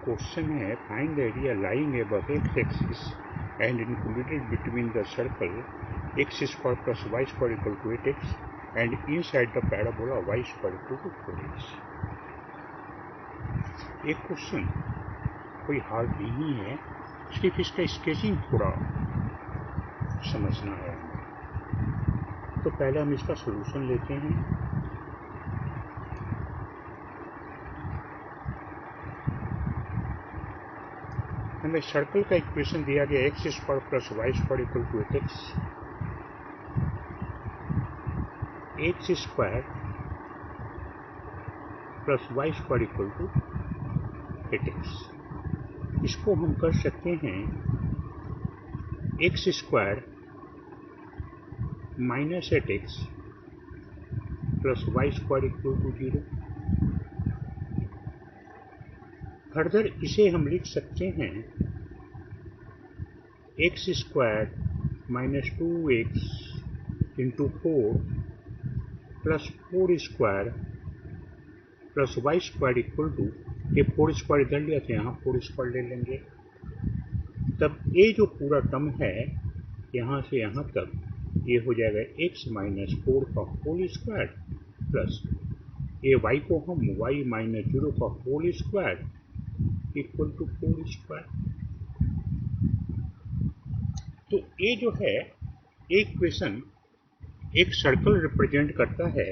Question है find the area lying above x axis and included between the circle x square plus y square equal to 8x and inside the parabola y square equal to 4x। एक question कोई hard नहीं है, सिर्फ इसका sketching थोड़ा समझना है हमें। तो पहले हम इसका सॉल्यूशन लेते हैं। हमें सर्कल का इक्वेशन दिया गया x square plus y square equal to 8x। X square plus y square equal to 8x। इसको हम कर सकते हैं x square minus 8x plus y square equal to 0। Further इसे हम लिख सकते हैं x square minus 2x into 4 plus 4 square plus y square equal to, ये 4 स्क्वायर इधर लिया तो यहाँ 4 स्क्वायर ले लेंगे। तब ये जो पूरा टर्म है यहाँ से यहाँ तक ये हो जाएगा x माइनस 4 का होल स्क्वायर प्लस ये y को हम y माइनस 0 का whole square equal to 4 square. तो ये जो है एक इक्वेशन एक सर्कल रिप्रेजेंट करता है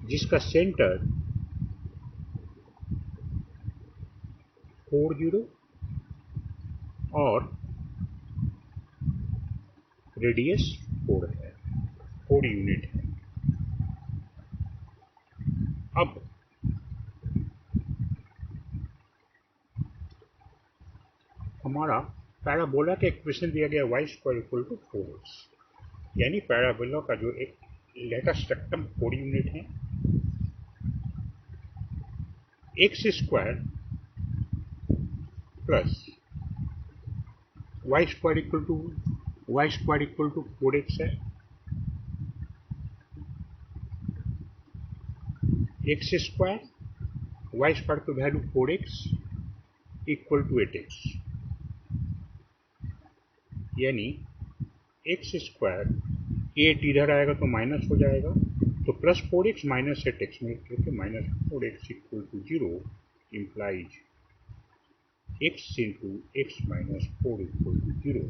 जिसका सेंटर 4 0 और रेडियस 4 है, 4 यूनिट है। अब हमारा पैराबोला का इक्वेशन दिया गया y square equal to 4x, यानी पैराबोला का जो एक लेटेस्ट स्ट्रक्चर 4 यूनिट है। X square plus y square equal to 4x है। एक्स स्क्वायर वाई स्क्वायर की value 4x equal to 8x, यानी एक्स स्क्वायर 8 इधर आएगा तो माइनस हो जाएगा, तो प्लस 4x माइनस 8x में करके minus 4x equal to 0 implies x into x minus 4 equal to 0,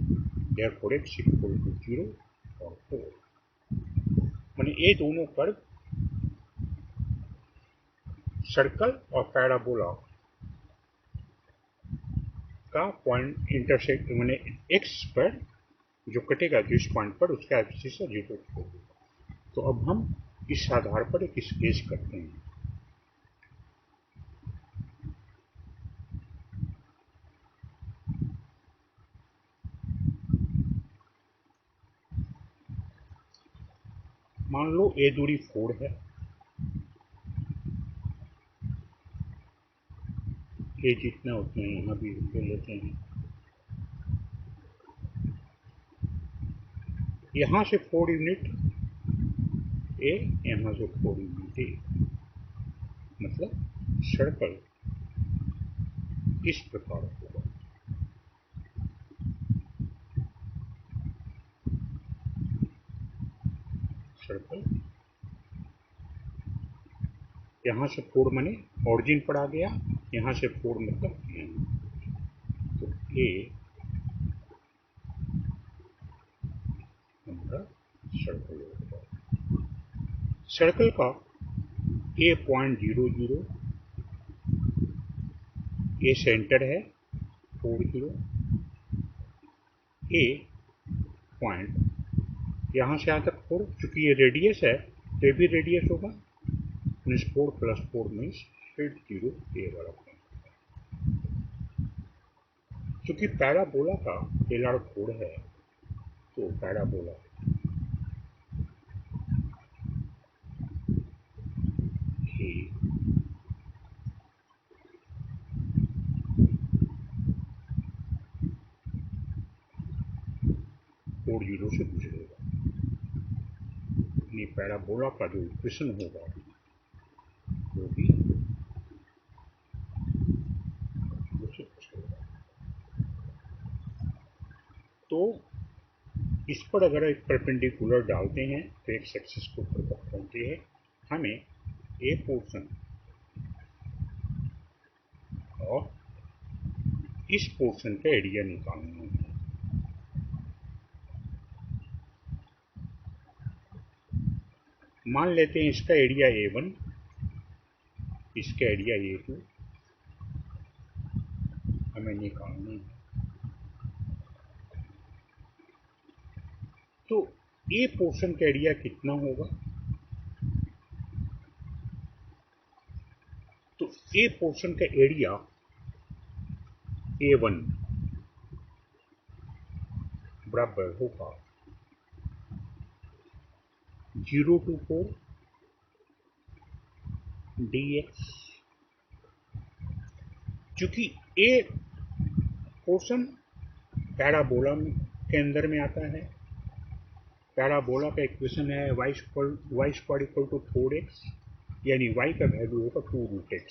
therefore x equal to 0 और 4। मैंने ये दोनों कर्व सर्कल और पैराबोला का पॉइंट इंटरसेक्ट, मैंने x पर जो कटेगा जिस पॉइंट पर उसका एक्सिस है 0 होगा। तो अब हम इस आधार पर एक स्केच करते हैं। मान लो ए दूरी 4 है, ए जितना उतना यहाँ भी ले लेते हैं। यहाँ से 4 यूनिट ए, यहाँ से 4 यूनिट ए, मतलब सर्कल इस प्रकार होगा। सर्कल यहाँ से 4 माने ऑरिजिन पर आ गया, यहाँ से 4 मतलब यहाँ। तो ए हमारा सर्कल होगा। सर्कल का ए पॉइंट 0 0, ए सेंटर है 4 0, ए पॉइंट यहाँ से यहाँ तक 4, चूँकि ये रेडियस है तो ये भी रेडियस होगा, मीन्स 4 प्लस 4 मीन्स 0 ए वाला पॉइंट। चूँकि पैराबोला का एलआर 4 है तो पैराबोला ए 4 0 से गुजरेगा, यानी पैराबोला का जो इक्वेशन होगा वो भी तो इस पर अगर एक परपेंडिकुलर डालते हैं तो एक एक्सिस के ऊपर पहुंचती है। हमें ए पोर्शन और इस पोर्शन का एरिया निकालना है। मान लेते हैं इसका एरिया A1, इसका एरिया A2 हमें निकालना है। तो ए पोर्शन का एरिया कितना होगा? तो ए पोर्शन का एरिया A1 बराबर होगा 0 to 4 dx। चूंकि ए पोर्शन पैराबोला के अंदर में आता है, पैराबोला का इक्वेशन है y square equal to 4x, यानी y का वैल्यू होगा 2√x।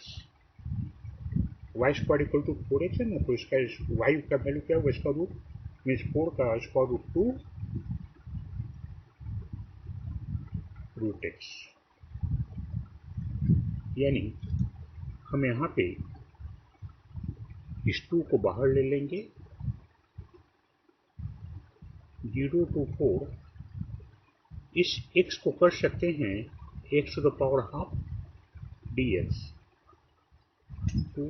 y square equal to 4x है ना, तो इसका y का वैल्यू क्या होगा? इसका रूट मीन्स 4 का स्क्वायर रूट 2√x, यानी हम यहाँ पे इस 2 को बाहर ले लेंगे। 0 to 4 इस x को कर सकते हैं x to the power half dx। 2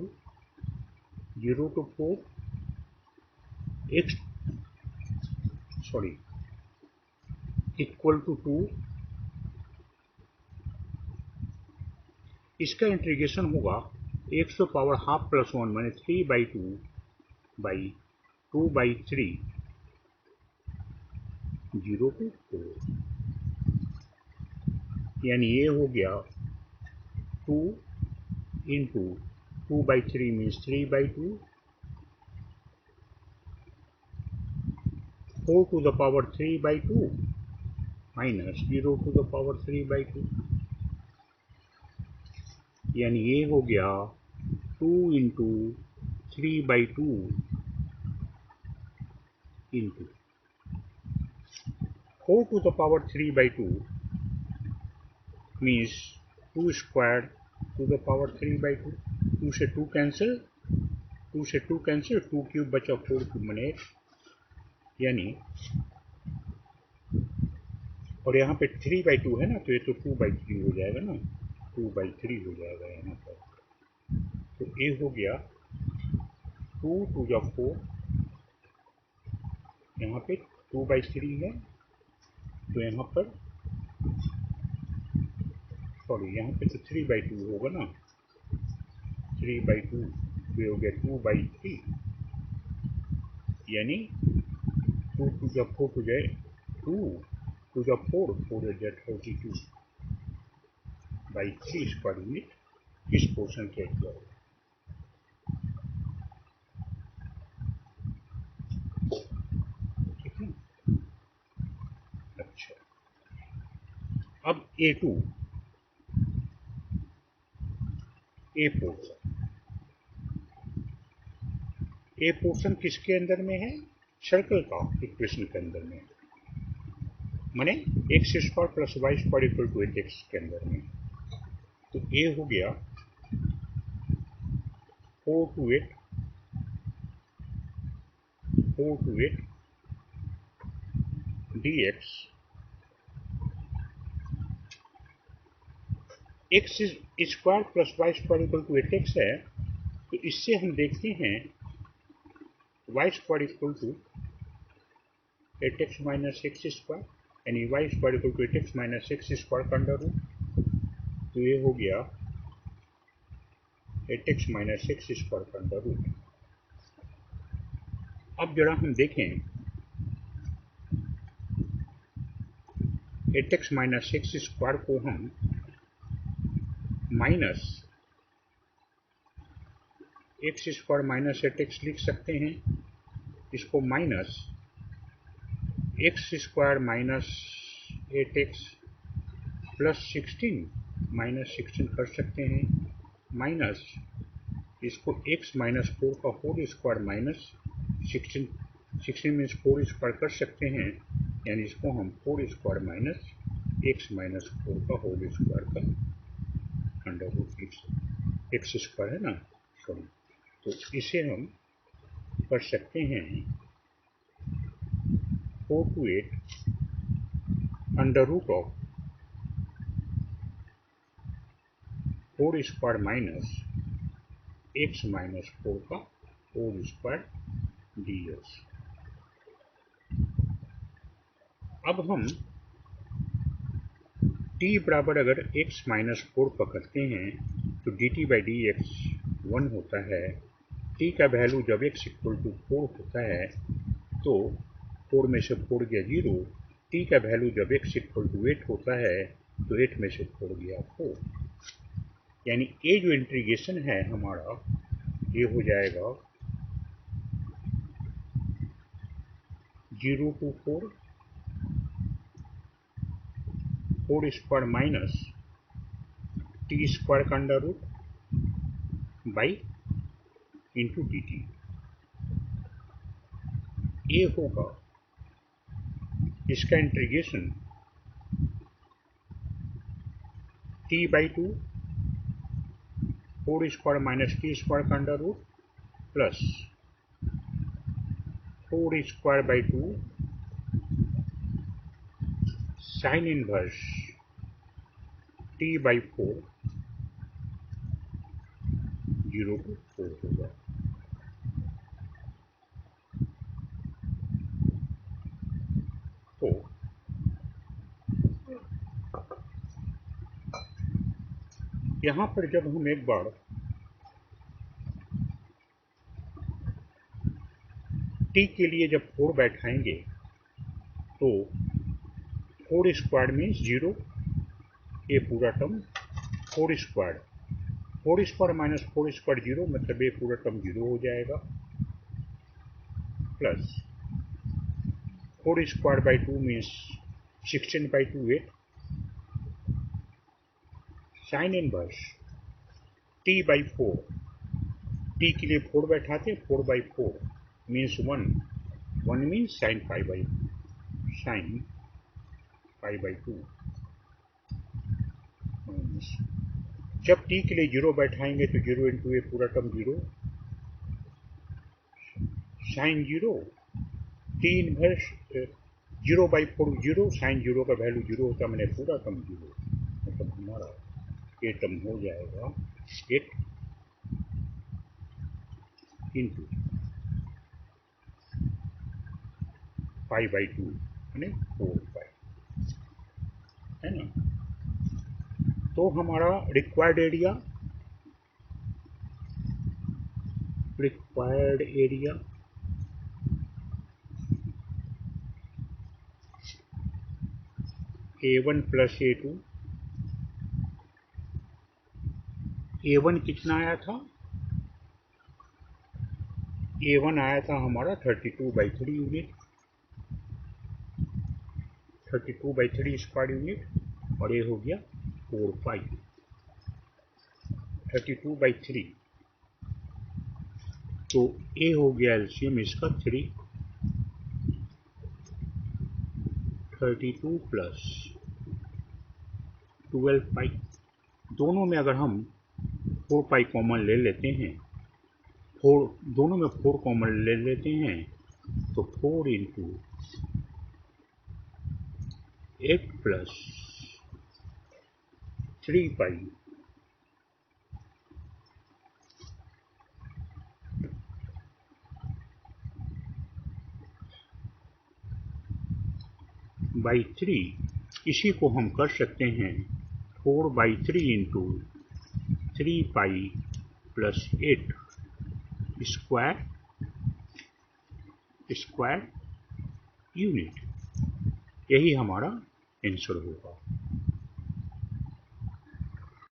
0 to 4 x equal to 2। इसका इंटीग्रेशन होगा x to power half plus 1 माने 3/2 बाई 2/3 0 to 4, यानी ये हो गया 2 into 2/3 means 3/2, 4 to the power 3/2 minus 0 to the power 3/2, यानी ये हो गया 2 into 3/2 into 4 to the power 3/2 means 2 square to the power 3/2। 2 से 2 कैंसिल, 2 से 2 कैंसिल, 2 क्यूब बचा 4 क्यूब बने 8, यानी और यहाँ पे 3/2 है ना, तो ये तो 2/3 हो जाएगा ना, 2/3 हो जाएगा यहाँ पर। तो ये हो गया 2 to the 4, यहाँ पे 2/3 है, तो यहाँ पर यहाँ पे तो 3/2 होगा ना, 3/2 ये हो गया 2/3, यानी 2 to the 4 हो जाए 2 to the 4, 4 हो जाए 32/3 स्क्वायर यूनिट इस पोर्शन के एरिया। ठीक है। अच्छा, अब A2 ए पोर्शन किसके अंदर में है? सर्कल का इक्वेशन के अंदर में, माने x square plus y square equal to 8x के अंदर में। तो ए हो गया 4 to 8 dx। X square plus y square equal to 8x है, तो इससे हम देखते हैं y square equal to 8x minus x square, यानी y square equal to 8x minus x square का अंडर रूट। तो ये हो गया 8x माइनस एक्स स्क्वायर का अंडर रूट। अब जरा हम देखें 8x माइनस एक्स स्क्वायर को हम minus x square minus 8x लिख सकते हैं, इसको minus x square minus 8x plus 16 minus 16 कर सकते हैं, माइनस इसको x माइनस 4 का whole square minus 16 16 means 4 square कर सकते हैं, यानी इसको हम 4 स्क्वायर माइनस एक्स माइनस 4 का होल स्क्वायर का अंडर रूट एक्स स्क्वायर है ना, सॉरी। तो इसे हम कर सकते हैं 4 to 8 under root of 4 square minus x minus 4 का होल स्क्वायर dx। अब हम t बराबर अगर x माइनस 4 पकड़ते हैं तो dt बाई डी एक्स 1 होता है। t का वैल्यू जब x इक्वल टू 4 होता है तो 4 में से 4 गया 0। t का वैल्यू जब x इक्वल टू 8 होता है तो 8 में से 4 गया 4। यानी ये जो इंटीग्रेशन है हमारा ये हो जाएगा 0 to 4 square minus t square का under root by into d t. ये होगा इसका integration t by 2 4 square minus t square का under root plus 4 square by 2 sine inverse t by 4 0 to 4 होगा। तो यहाँ पर जब हम एक बार t के लिए जब 4 बैठाएंगे तो 4 स्क्वायर मीन्स 0, ये पूरा टर्म 4 स्क्वायर माइनस 4 स्क्वायर 0, मतलब ये पूरा टर्म 0 हो जाएगा, plus 4 square by 2 means 16 by 2 8, sine inverse t by 4, t के लिए 4 बैठाते 4 by 4 means 1 means sine pi by 2 minus, जब t के लिए 0 बैठाएंगे तो 0 इंटू ए पूरा term 0, sine 0 t inverse 0 by 4 0, sine 0 का वैल्यू 0 होता, मैंने पूरा टर्म 0, मतलब हमारा ये टर्म हो जाएगा 8 इंटू पाई बाई 2 यानी 4 पाई, है ना। तो हमारा required area A1 plus A2, A1 कितना आया था, A1 आया था हमारा 32/3 यूनिट, 32/3 स्क्वायर यूनिट, और ये हो गया 4 पाई 32/3। तो ए हो गया एलसीएम इसका 32 प्लस 12 पाई। दोनों में अगर हम 4 पाई कॉमन ले लेते हैं, दोनों में 4 कॉमन ले लेते हैं तो 4 इंटू 8 प्लस 3 पाई बाई 3, इसी को हम कर सकते हैं 4/3 into 3 pi plus 8 square unit. यही हमारा आंसर होगा।